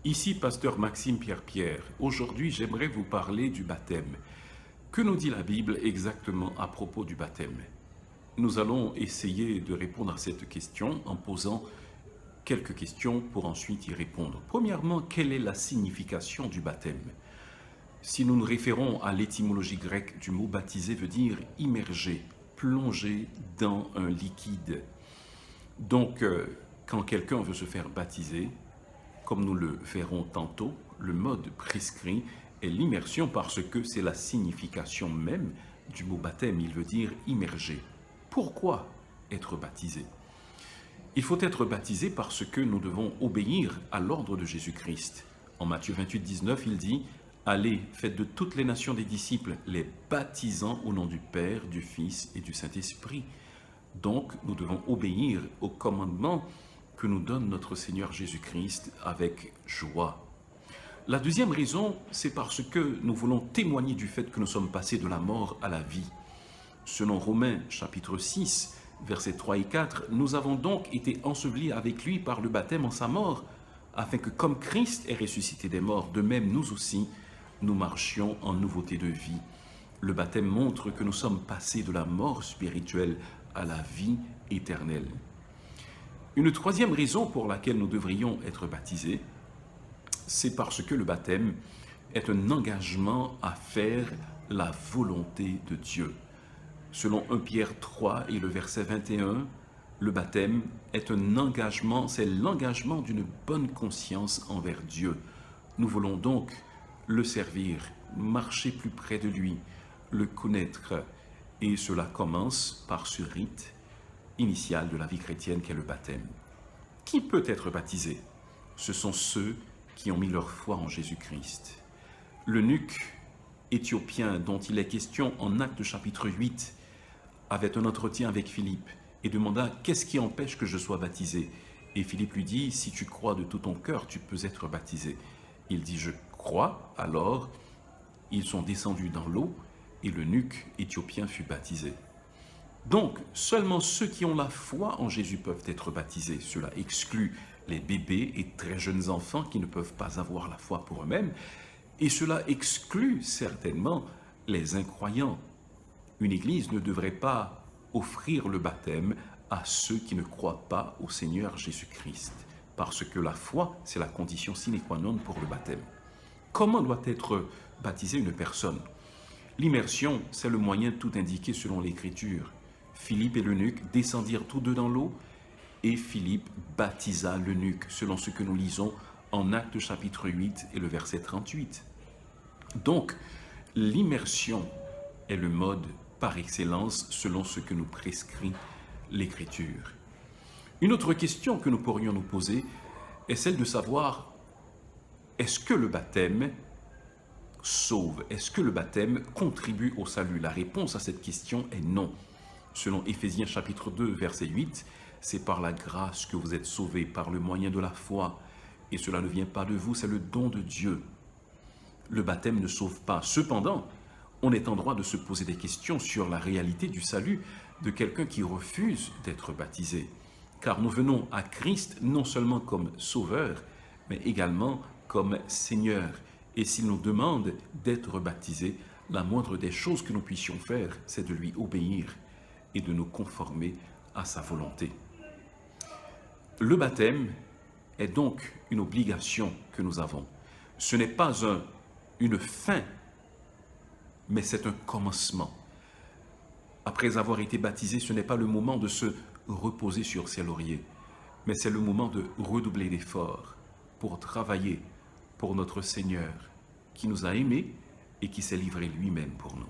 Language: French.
Ici, pasteur Maxime Pierre. Aujourd'hui, j'aimerais vous parler du baptême. Que nous dit la Bible exactement à propos du baptême? Nous allons essayer de répondre à cette question en posant quelques questions pour ensuite y répondre. Premièrement, quelle est la signification du baptême? Si nous nous référons à l'étymologie grecque du mot baptiser, veut dire immerger, plonger dans un liquide. Donc, quand quelqu'un veut se faire baptiser, comme nous le verrons tantôt, le mode prescrit est l'immersion parce que c'est la signification même du mot baptême. Il veut dire immerger. Pourquoi être baptisé? Il faut être baptisé parce que nous devons obéir à l'ordre de Jésus-Christ. En Matthieu 28, 19, il dit « Allez, faites de toutes les nations des disciples, les baptisant au nom du Père, du Fils et du Saint-Esprit. » Donc, nous devons obéir au commandement que nous donne notre Seigneur Jésus-Christ avec joie. La deuxième raison, c'est parce que nous voulons témoigner du fait que nous sommes passés de la mort à la vie. Selon Romains chapitre 6, versets 3 et 4, nous avons donc été ensevelis avec lui par le baptême en sa mort, afin que comme Christ est ressuscité des morts, de même nous aussi, nous marchions en nouveauté de vie. Le baptême montre que nous sommes passés de la mort spirituelle à la vie éternelle. Une troisième raison pour laquelle nous devrions être baptisés, c'est parce que le baptême est un engagement à faire la volonté de Dieu. Selon 1 Pierre 3 et le verset 21, le baptême est un engagement, c'est l'engagement d'une bonne conscience envers Dieu. Nous voulons donc le servir, marcher plus près de lui, le connaître. Et cela commence par ce rite initial de la vie chrétienne qu'est le baptême. Qui peut être baptisé? Ce sont ceux qui ont mis leur foi en Jésus-Christ. L'eunuque éthiopien dont il est question en Actes chapitre 8 avait un entretien avec Philippe et demanda « Qu'est-ce qui empêche que je sois baptisé ?» Et Philippe lui dit « Si tu crois de tout ton cœur, tu peux être baptisé. » Il dit « Je crois. » Alors, ils sont descendus dans l'eau et l'eunuque éthiopien fut baptisé. Donc, seulement ceux qui ont la foi en Jésus peuvent être baptisés. Cela exclut les bébés et très jeunes enfants qui ne peuvent pas avoir la foi pour eux-mêmes. Et cela exclut certainement les incroyants. Une église ne devrait pas offrir le baptême à ceux qui ne croient pas au Seigneur Jésus-Christ. Parce que la foi, c'est la condition sine qua non pour le baptême. Comment doit être baptisée une personne? L'immersion, c'est le moyen tout indiqué selon l'Écriture. Philippe et l'eunuque descendirent tous deux dans l'eau et Philippe baptisa l'eunuque, selon ce que nous lisons en Actes chapitre 8 et le verset 38. Donc, l'immersion est le mode par excellence selon ce que nous prescrit l'Écriture. Une autre question que nous pourrions nous poser est celle de savoir, est-ce que le baptême sauve? Est-ce que le baptême contribue au salut? La réponse à cette question est non. Selon Éphésiens chapitre 2, verset 8, c'est par la grâce que vous êtes sauvés, par le moyen de la foi. Et cela ne vient pas de vous, c'est le don de Dieu. Le baptême ne sauve pas. Cependant, on est en droit de se poser des questions sur la réalité du salut de quelqu'un qui refuse d'être baptisé. Car nous venons à Christ non seulement comme sauveur, mais également comme Seigneur. Et s'il nous demande d'être baptisés, la moindre des choses que nous puissions faire, c'est de lui obéir et de nous conformer à sa volonté. Le baptême est donc une obligation que nous avons. Ce n'est pas une fin, mais c'est un commencement. Après avoir été baptisé, ce n'est pas le moment de se reposer sur ses lauriers, mais c'est le moment de redoubler d'efforts pour travailler pour notre Seigneur qui nous a aimés et qui s'est livré lui-même pour nous.